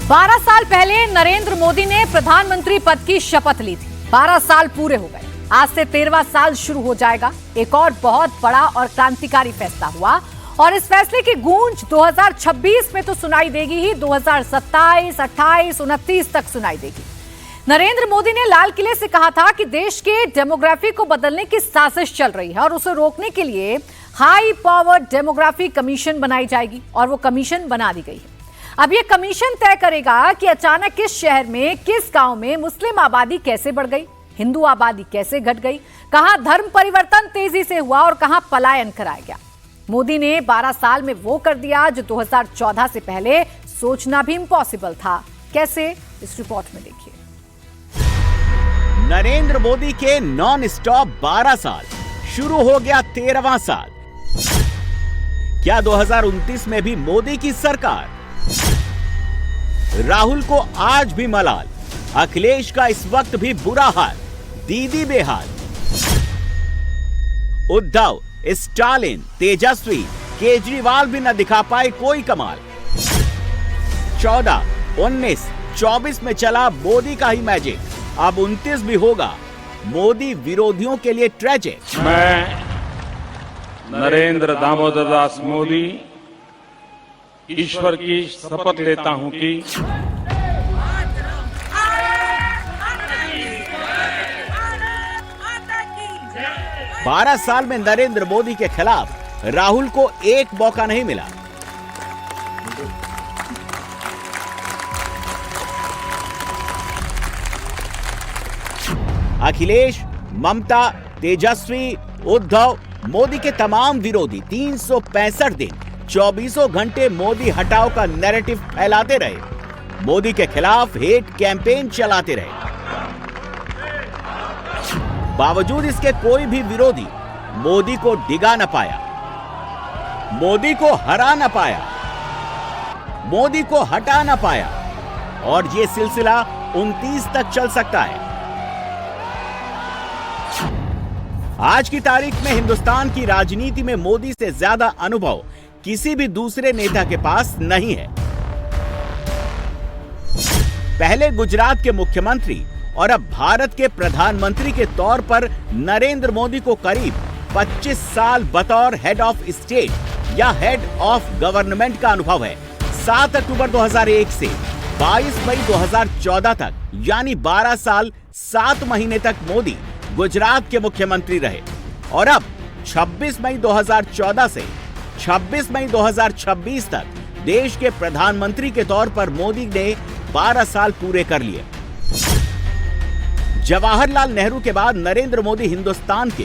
12 साल पहले नरेंद्र मोदी ने प्रधानमंत्री पद की शपथ ली थी। 12 साल पूरे हो गए। आज से 13वां साल शुरू हो जाएगा। एक और बहुत बड़ा और क्रांतिकारी फैसला हुआ और इस फैसले की गूंज 2026 में तो सुनाई देगी ही, 2027, 28, 29 तक सुनाई देगी। नरेंद्र मोदी ने लाल किले से कहा था कि देश के डेमोग्राफी को बदलने की साजिश चल रही है और उसे रोकने के लिए हाई पावर डेमोग्राफी कमीशन बनाई जाएगी और वो कमीशन बना दी गई है। अब ये कमीशन तय करेगा कि अचानक किस शहर में, किस गांव में मुस्लिम आबादी कैसे बढ़ गई, हिंदू आबादी कैसे घट गई, कहां धर्म परिवर्तन तेजी से हुआ और कहां पलायन कराया गया। मोदी ने 12 साल में वो कर दिया जो 2014 से पहले सोचना भी इम्पॉसिबल था। कैसे, इस रिपोर्ट में देखिए। नरेंद्र मोदी के नॉन स्टॉप 12 साल, शुरू हो गया 13वां साल। क्या 2029 में भी मोदी की सरकार? राहुल को आज भी मलाल, अखिलेश का इस वक्त भी बुरा हाल, दीदी बेहाल। उद्धव, स्टालिन, तेजस्वी, केजरीवाल भी न दिखा पाए कोई कमाल। 14, 19, 24 में चला मोदी का ही मैजिक, अब 29 भी होगा मोदी विरोधियों के लिए ट्रेजिक। मैं नरेंद्र दामोदर दास मोदी ईश्वर की शपथ लेता हूं कि 12 साल में नरेंद्र मोदी के खिलाफ राहुल को एक मौका नहीं मिला। अखिलेश, ममता, तेजस्वी, उद्धव, मोदी के तमाम विरोधी 365 दिन 24 घंटे मोदी हटाओ का नैरेटिव फैलाते रहे, मोदी के खिलाफ हेट कैंपेन चलाते रहे। बावजूद इसके कोई भी विरोधी मोदी को डिगा न पाया, मोदी को हरा न पाया, मोदी को हटा न पाया और ये सिलसिला 29 तक चल सकता है। आज की तारीख में हिंदुस्तान की राजनीति में मोदी से ज्यादा अनुभव किसी भी दूसरे नेता के पास नहीं है। पहले गुजरात के मुख्यमंत्री और अब भारत के प्रधानमंत्री के तौर पर नरेंद्र मोदी को करीब 25 साल बतौर हेड ऑफ स्टेट या हेड ऑफ गवर्नमेंट का अनुभव है। 7 अक्टूबर 2001 से 22 मई 2014 तक यानी 12 साल 7 महीने तक मोदी गुजरात के मुख्यमंत्री रहे और अब 26 मई 2014 से 26 मई 2026 तक देश के प्रधानमंत्री के तौर पर मोदी ने 12 साल पूरे कर लिए। जवाहरलाल नेहरू के बाद नरेंद्र मोदी हिंदुस्तान के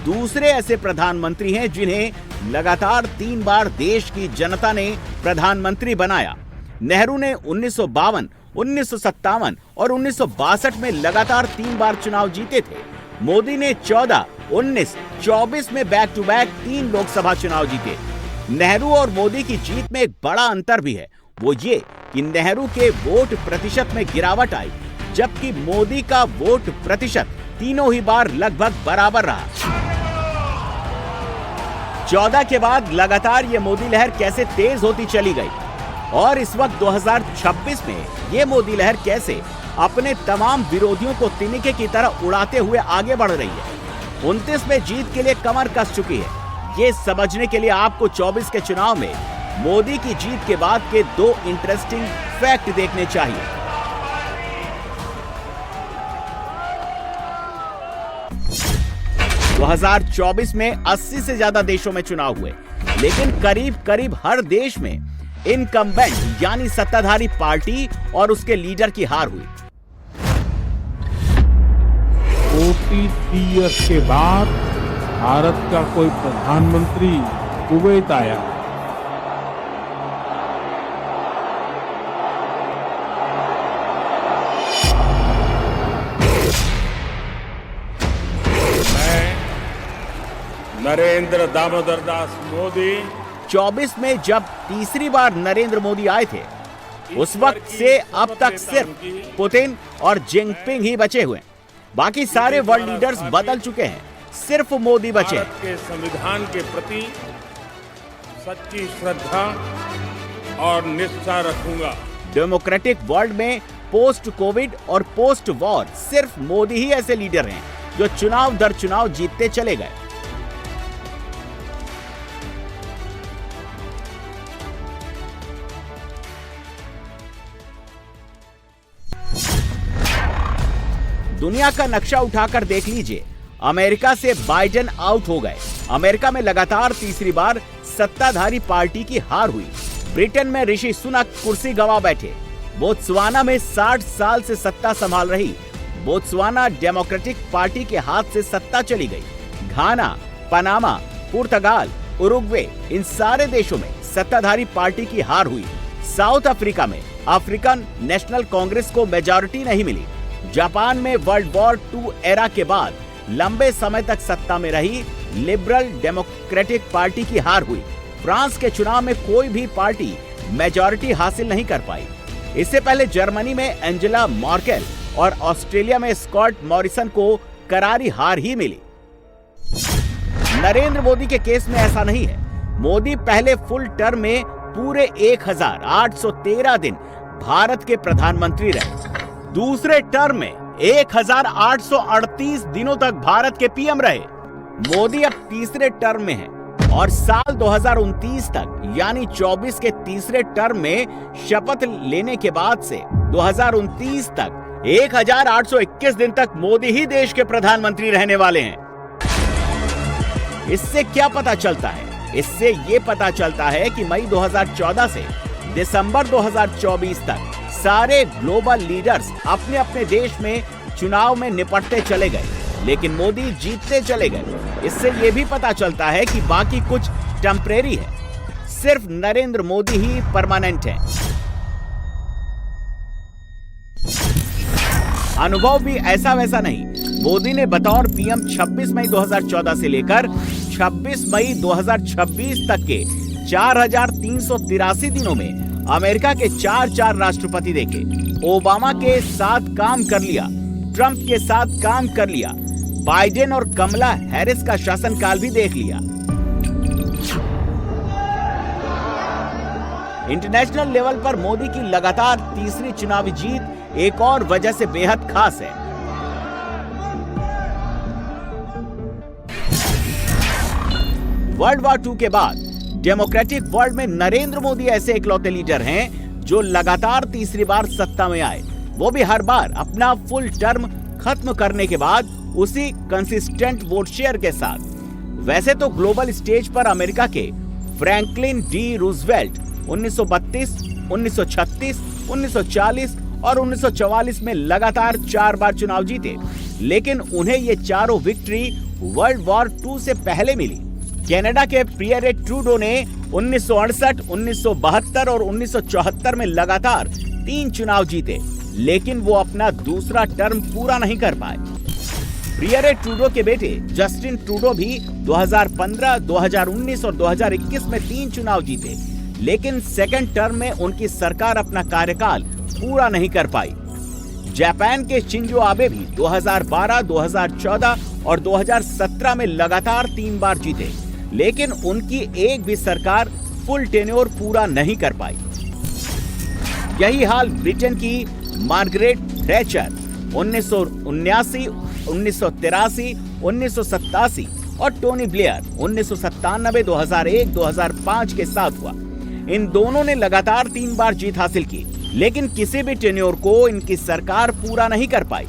दूसरे ऐसे प्रधानमंत्री हैं जिन्हें लगातार 3 बार देश की जनता ने प्रधानमंत्री बनाया। नेहरू ने 1952, 1957 और 1962 में लगातार 3 बार चुनाव जीते थे। मोदी ने 14, 19, 24 में बैक टू बैक 3 लोकसभा चुनाव जीते। नेहरू और मोदी की जीत में एक बड़ा अंतर भी है, वो ये कि नेहरू के वोट प्रतिशत में गिरावट आई, जबकि मोदी का वोट प्रतिशत तीनों ही बार लगभग बराबर रहा। 14 के बाद लगातार ये मोदी लहर कैसे तेज होती चली गई और इस वक्त 2026 में ये मोदी लहर कैसे अपने तमाम विरोधियों को तिनके की तरह उड़ाते हुए आगे बढ़ रही है। 29 में जीत के लिए कमर कस चुकी है। ये समझने के लिए आपको 24 के चुनाव में मोदी की जीत के बाद के 2 इंटरेस्टिंग फैक्ट देखने चाहिए। – 2024 में 80 से ज्यादा देशों में चुनाव हुए, लेकिन करीब करीब हर देश में इनकम्बेंट यानी सत्ताधारी पार्टी और उसके लीडर की हार हुई। 43 ईयर्स के बाद भारत का कोई प्रधानमंत्री कुवैत आया। मैं नरेंद्र दामोदर दास मोदी 24 में जब तीसरी बार नरेंद्र मोदी आए थे, उस वक्त से अब तक सिर्फ पुतिन और जिनपिंग ही बचे हुए। बाकी सारे वर्ल्ड लीडर्स बदल चुके हैं, सिर्फ मोदी बचे। भारत के संविधान के प्रति सच्ची श्रद्धा और निष्ठा रखूंगा। डेमोक्रेटिक वर्ल्ड में पोस्ट कोविड और पोस्ट वॉर सिर्फ मोदी ही ऐसे लीडर हैं जो चुनाव दर चुनाव जीतते चले गए। दुनिया का नक्शा उठाकर देख लीजिए, अमेरिका से बाइडेन आउट हो गए। अमेरिका में लगातार तीसरी बार सत्ताधारी पार्टी की हार हुई। ब्रिटेन में ऋषि सुनक कुर्सी गंवा बैठे। बोत्सवाना में 60 साल से सत्ता संभाल रही बोत्सवाना डेमोक्रेटिक पार्टी के हाथ से सत्ता चली गई। घाना, पनामा, पुर्तगाल, उरुग्वे, इन सारे देशों में सत्ताधारी पार्टी की हार हुई। साउथ अफ्रीका में अफ्रीकन नेशनल कांग्रेस को मेजॉरिटी नहीं मिली। जापान में वर्ल्ड वॉर II एरा के बाद लंबे समय तक सत्ता में रही लिबरल डेमोक्रेटिक पार्टी की हार हुई। फ्रांस के चुनाव में कोई भी पार्टी मेजॉरिटी हासिल नहीं कर पाई। इससे पहले जर्मनी में एंजेला मर्केल और ऑस्ट्रेलिया में स्कॉट मॉरिसन को करारी हार ही मिली। नरेंद्र मोदी के केस में ऐसा नहीं है। मोदी पहले फुल टर्म में पूरे 1813 दिन भारत के प्रधानमंत्री रहे। दूसरे टर्म में 1838 दिनों तक भारत के पीएम रहे। मोदी अब तीसरे टर्म में है और साल 2029 तक यानी 24 के तीसरे टर्म में शपथ लेने के बाद से 2029 तक 1821 दिन तक मोदी ही देश के प्रधानमंत्री रहने वाले हैं। इससे क्या पता चलता है? इससे ये पता चलता है कि मई 2014 से दिसंबर 2024 तक सारे ग्लोबल लीडर्स अपने अपने देश में चुनाव में निपटते चले गए, लेकिन मोदी जीतते चले गए। इससे ये भी पता चलता है कि बाकी कुछ टेम्परेरी है, सिर्फ नरेंद्र मोदी ही परमानेंट है। अनुभव भी ऐसा वैसा नहीं। मोदी ने बतौर पीएम 26 मई 2014 से लेकर 26 मई 2026 तक के 4383 दिनों में अमेरिका के 4 राष्ट्रपति देखे। ओबामा के साथ काम कर लिया, ट्रंप के साथ काम कर लिया, बाइडेन और कमला हैरिस का शासनकाल भी देख लिया। इंटरनेशनल लेवल पर मोदी की लगातार तीसरी चुनावी जीत एक और वजह से बेहद खास है। वर्ल्ड वॉर II के बाद डेमोक्रेटिक वर्ल्ड में नरेंद्र मोदी ऐसे इकलौते लीडर हैं जो लगातार तीसरी बार सत्ता में आए, वो भी हर बार अपना फुल टर्म खत्म करने के बाद उसी कंसिस्टेंट वोट शेयर के साथ। वैसे तो ग्लोबल स्टेज पर अमेरिका के फ्रैंकलिन डी रूजवेल्ट 1932, 1936, 1940 और 1944 में लगातार 4 बार चुनाव जीते, लेकिन उन्हें ये चारों विक्ट्री वर्ल्ड वॉर II से पहले मिली। कनाडा के पियरे ट्रूडो ने 1968, 1972 और 1974 में लगातार 3 चुनाव जीते, लेकिन वो अपना दूसरा टर्म पूरा नहीं कर पाए। पियरे ट्रूडो के बेटे जस्टिन ट्रूडो भी 2015, 2019 और 2021 में 3 चुनाव जीते, लेकिन सेकंड टर्म में उनकी सरकार अपना कार्यकाल पूरा नहीं कर पाई। जापान के शिंजो आबे भी 2012, 2014 और 2017 में लगातार 3 बार जीते, लेकिन उनकी एक भी सरकार फुल टेन्योर पूरा नहीं कर पाई। यही हाल ब्रिटेन की मार्गरेट थैचर 1979, 1983, 1987 और टोनी ब्लेयर 1997, 2001, 2005 के साथ हुआ। इन दोनों ने लगातार 3 बार जीत हासिल की, लेकिन किसी भी टेन्योर को इनकी सरकार पूरा नहीं कर पाई।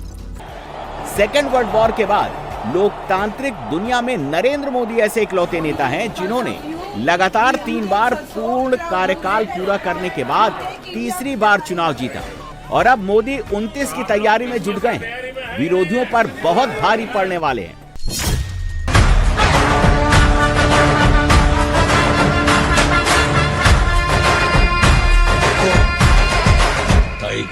सेकेंड वर्ल्ड वॉर के बाद लोकतांत्रिक दुनिया में नरेंद्र मोदी ऐसे इकलौते नेता हैं जिन्होंने लगातार 3 बार पूर्ण कार्यकाल पूरा करने के बाद तीसरी बार चुनाव जीता, और अब मोदी 29 की तैयारी में जुट गए हैं। विरोधियों पर बहुत भारी पड़ने वाले हैं।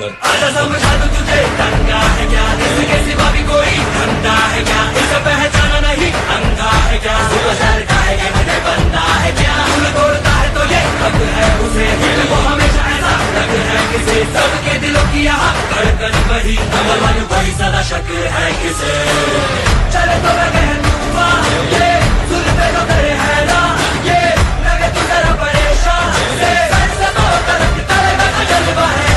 आजा समझा दूं तुझे, दंगा है क्या, इसके सिवा भी कोई धंधा है क्या, इसे पहचाना नहीं अंधा है क्या, सुपरस्टार का है ये मुझे बंदा है क्या, फूल तोड़ता है तो ये हक है उसे, दिल वो हमेशा ऐसा लग है किसे, सबके दिलों की यहाँ धड़कन वही, नंबर 1 वही, सदा शक है किसे, चले तो मैं कह दूंगा ये सुन पे तो करे है ना ये, लगे तू जरा परेशान से, सर से तो तरफ तले में जलवा है।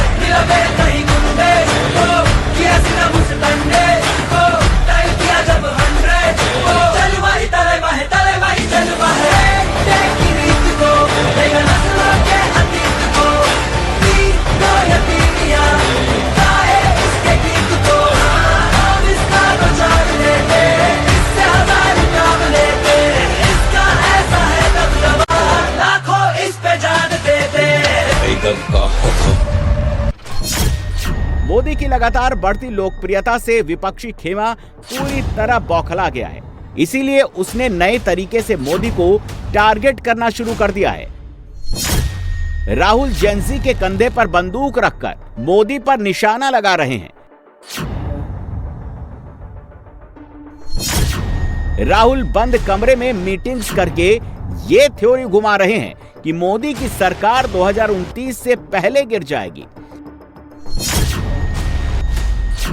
मोदी की लगातार बढ़ती लोकप्रियता से विपक्षी खेमा पूरी तरह बौखला गया है। इसीलिए उसने नए तरीके से मोदी को टारगेट करना शुरू कर दिया है। राहुल जेनजी के कंधे पर बंदूक रखकर मोदी पर निशाना लगा रहे हैं। राहुल बंद कमरे में मीटिंग्स करके ये थ्योरी घुमा रहे हैं कि मोदी की सरकार 2029 से पहले गिर जाएगी।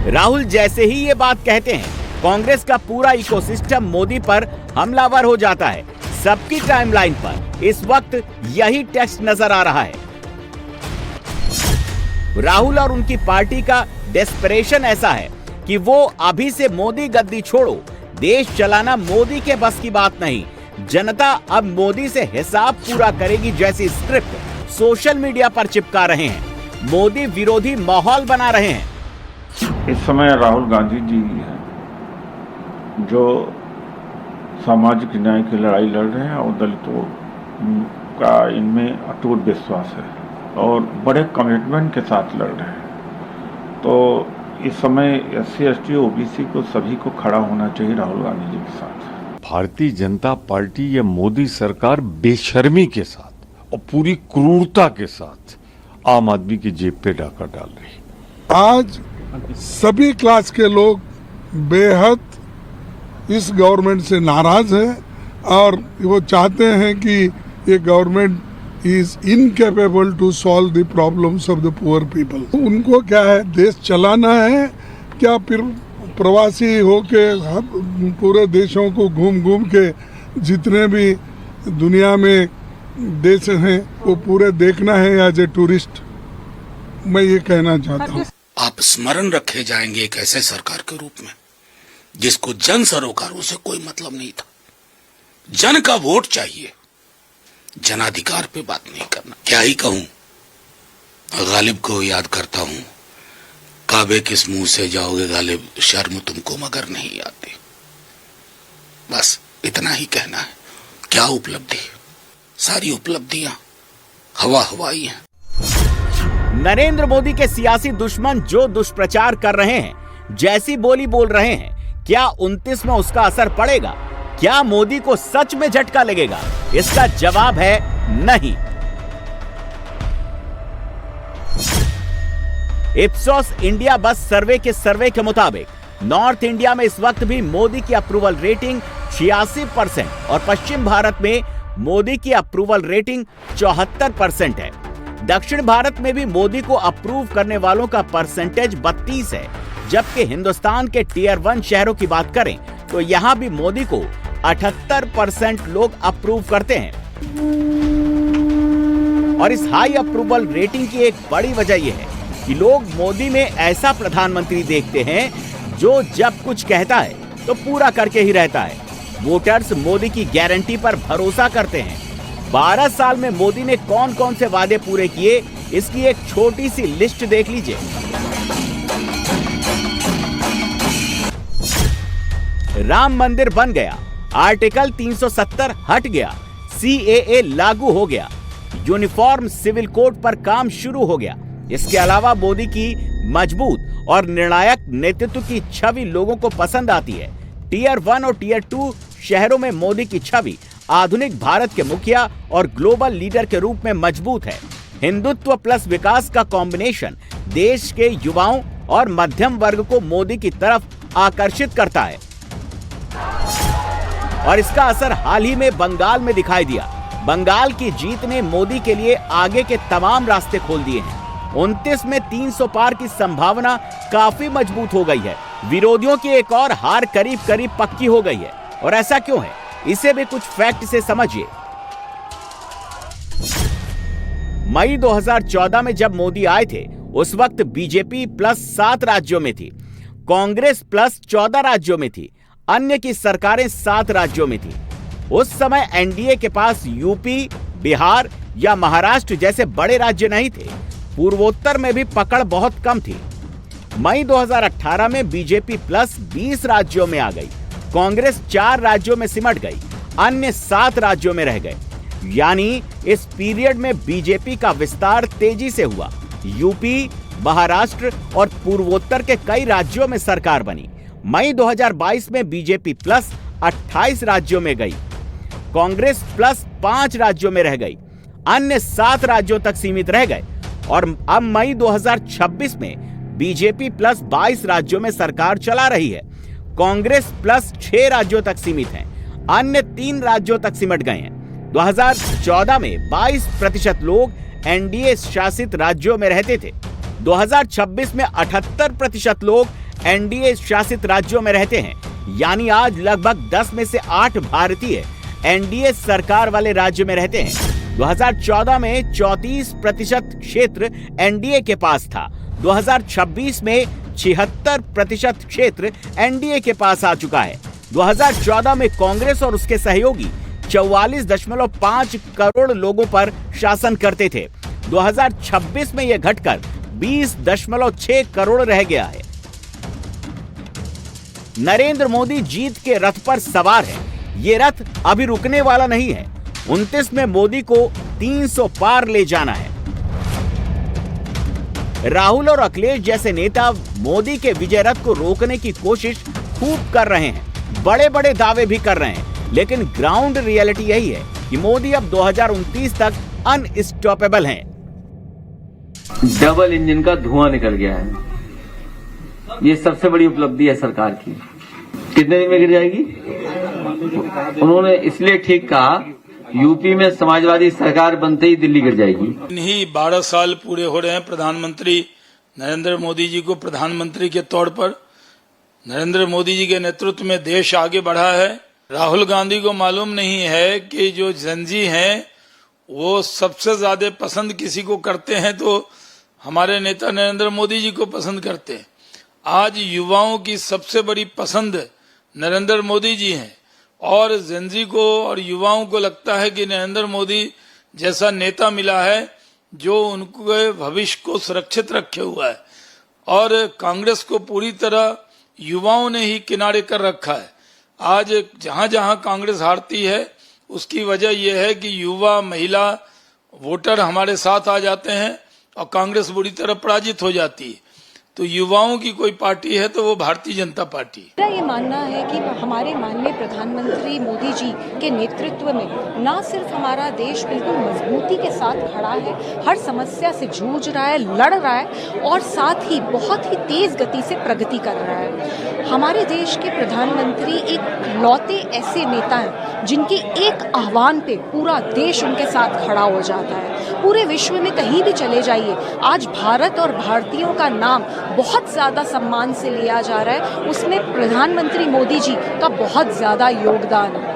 राहुल जैसे ही ये बात कहते हैं, कांग्रेस का पूरा इकोसिस्टम मोदी पर हमलावर हो जाता है। सबकी टाइमलाइन पर इस वक्त यही टेक्स्ट नजर आ रहा है। राहुल और उनकी पार्टी का डेस्परेशन ऐसा है कि वो अभी से मोदी गद्दी छोड़ो, देश चलाना मोदी के बस की बात नहीं, जनता अब मोदी से हिसाब पूरा करेगी जैसी स्क्रिप्ट सोशल मीडिया पर चिपका रहे हैं। मोदी विरोधी माहौल बना रहे हैं। इस समय राहुल गांधी जी हैं जो सामाजिक न्याय की लड़ाई लड़ रहे हैं और दलितों का इनमें अटूट विश्वास है और बड़े कमिटमेंट के साथ लड़ रहे हैं। तो इस समय SC ST OBC को सभी को खड़ा होना चाहिए राहुल गांधी जी के साथ। भारतीय जनता पार्टी या मोदी सरकार बेशर्मी के साथ और पूरी क्रूरता के साथ आम आदमी की जेब पे डाका डाल रही। आज सभी क्लास के लोग बेहद इस गवर्नमेंट से नाराज हैं और वो चाहते हैं कि ये government is incapable to solve the problems of the poor people. उनको क्या है, देश चलाना है क्या, फिर प्रवासी होके पूरे देशों को घूम घूम के जितने भी दुनिया में देश हैं वो पूरे देखना है एज ए टूरिस्ट। मैं ये कहना चाहता हूँ, आप स्मरण रखे जाएंगे एक ऐसे सरकार के रूप में जिसको जन सरोकारों से कोई मतलब नहीं था। जन का वोट चाहिए, जनाधिकार पे बात नहीं करना। क्या ही कहूं, गालिब को याद करता हूं, काबे किस मुंह से जाओगे गालिब, शर्म तुमको मगर नहीं आती। बस इतना ही कहना है। क्या उपलब्धि, सारी उपलब्धियां हवा हवाई हैं। नरेंद्र मोदी के सियासी दुश्मन जो दुष्प्रचार कर रहे हैं, जैसी बोली बोल रहे हैं, क्या 29 में उसका असर पड़ेगा? क्या मोदी को सच में झटका लगेगा? इसका जवाब है नहीं। इप्सोस इंडिया बस सर्वे के मुताबिक नॉर्थ इंडिया में इस वक्त भी मोदी की अप्रूवल रेटिंग 86% और पश्चिम भारत में मोदी की अप्रूवल रेटिंग 74% है। दक्षिण भारत में भी मोदी को अप्रूव करने वालों का परसेंटेज 32 है। जबकि हिंदुस्तान के टियर 1 शहरों की बात करें तो यहां भी मोदी को 78% लोग अप्रूव करते हैं। और इस हाई अप्रूवल रेटिंग की एक बड़ी वजह यह है कि लोग मोदी में ऐसा प्रधानमंत्री देखते हैं जो जब कुछ कहता है तो पूरा करके ही रहता है। वोटर्स मोदी की गारंटी पर भरोसा करते हैं। 12 साल में मोदी ने कौन कौन से वादे पूरे किए, इसकी एक छोटी सी लिस्ट देख लीजिए। राम मंदिर बन गया, आर्टिकल 370 हट गया, CAA लागू हो गया, यूनिफॉर्म सिविल कोड पर काम शुरू हो गया। इसके अलावा मोदी की मजबूत और निर्णायक नेतृत्व की छवि लोगों को पसंद आती है। टियर 1 और टियर 2 शहरों में मोदी की छवि आधुनिक भारत के मुखिया और ग्लोबल लीडर के रूप में मजबूत है। हिंदुत्व प्लस विकास का कॉम्बिनेशन देश के युवाओं और मध्यम वर्ग को मोदी की तरफ आकर्षित करता है और इसका असर हाल ही में बंगाल में दिखाई दिया। बंगाल की जीत ने मोदी के लिए आगे के तमाम रास्ते खोल दिए हैं। 29 में 300 पार की संभावना काफी मजबूत हो गई है। विरोधियों की एक और हार करीब करीब पक्की हो गई है। और ऐसा क्यों है, इसे भी कुछ फैक्ट से समझिए। मई 2014 में जब मोदी आए थे उस वक्त बीजेपी प्लस 7 राज्यों में थी, कांग्रेस प्लस 14 राज्यों में थी, अन्य की सरकारें 7 राज्यों में थी। उस समय एनडीए के पास यूपी, बिहार या महाराष्ट्र जैसे बड़े राज्य नहीं थे। पूर्वोत्तर में भी पकड़ बहुत कम थी। मई 2018 में बीजेपी प्लस 20 राज्यों में आ गई, कांग्रेस 4 राज्यों में सिमट गई, अन्य 7 राज्यों में रह गए। यानी इस पीरियड में बीजेपी का विस्तार तेजी से हुआ। यूपी, महाराष्ट्र और पूर्वोत्तर के कई राज्यों में सरकार बनी। मई 2022 में बीजेपी प्लस 28 राज्यों में गई, कांग्रेस प्लस 5 राज्यों में रह गई, अन्य 7 राज्यों तक सीमित रह गए और अब मई 2026 में बीजेपी प्लस 22 राज्यों में सरकार चला रही है। कांग्रेस प्लस 6 राज्यों तक सीमित है, अन्य 3 राज्यों तक सिमट गए हैं। 2014 में 22% लोग एनडीए शासित राज्यों में रहते थे। 2026 में 78% लोग एनडीए शासित राज्यों में रहते हैं, यानी आज लगभग 10 में से 8 भारतीय एनडीए सरकार वाले राज्य में रहते हैं। 2014 में 34% क्षेत्र एनडीए के पास था। 2026 में 76% क्षेत्र एनडीए के पास आ चुका है। 2014 में कांग्रेस और उसके सहयोगी 44.5 करोड़ लोगों पर शासन करते थे। 2026 में यह घटकर 20.6 करोड़ रह गया है। नरेंद्र मोदी जीत के रथ पर सवार है। ये रथ अभी रुकने वाला नहीं है। 29 में मोदी को 300 पार ले जाना है। राहुल और अखिलेश जैसे नेता मोदी के विजय रथ को रोकने की कोशिश खूब कर रहे हैं, बड़े बड़े दावे भी कर रहे हैं, लेकिन ग्राउंड रियलिटी यही है कि मोदी अब 2029 तक अनस्टॉपेबल हैं। डबल इंजन का धुआं निकल गया है, ये सबसे बड़ी उपलब्धि है सरकार की। कितने दिन में गिर जाएगी? उन्होंने इसलिए ठीक कहा, यूपी में समाजवादी सरकार बनते ही दिल्ली गिर जाएगी। इन्हीं 12 साल पूरे हो रहे हैं प्रधानमंत्री नरेंद्र मोदी जी को प्रधानमंत्री के तौर पर। नरेंद्र मोदी जी के नेतृत्व में देश आगे बढ़ा है। राहुल गांधी को मालूम नहीं है कि जो जनजी हैं वो सबसे ज्यादा पसंद किसी को करते हैं तो हमारे नेता नरेंद्र मोदी जी को पसंद करते हैं। आज युवाओं की सबसे बड़ी पसंद नरेंद्र मोदी जी हैं और जनजी को और युवाओं को लगता है कि नरेंद्र मोदी जैसा नेता मिला है जो उनके भविष्य को सुरक्षित रखे हुआ है। और कांग्रेस को पूरी तरह युवाओं ने ही किनारे कर रखा है। आज जहां जहां कांग्रेस हारती है उसकी वजह यह है कि युवा महिला वोटर हमारे साथ आ जाते हैं और कांग्रेस बुरी तरह पराजित हो जाती है। तो युवाओं की कोई पार्टी है तो वो भारतीय जनता पार्टी। मेरा ये मानना है कि हमारे माननीय प्रधानमंत्री मोदी जी के नेतृत्व में न सिर्फ हमारा देश बिल्कुल मजबूती के साथ खड़ा है, हर समस्या से जूझ रहा है, लड़ रहा है और साथ ही बहुत ही तेज गति से प्रगति कर रहा है। हमारे देश के प्रधानमंत्री एक लौते ऐसे नेता हैं जिनके एक आह्वान पे पूरा देश उनके साथ खड़ा हो जाता है। पूरे विश्व में कहीं भी चले जाइए, आज भारत और भारतीयों का नाम बहुत ज्यादा सम्मान से लिया जा रहा है। उसमें प्रधानमंत्री मोदी जी का बहुत ज्यादा योगदान है।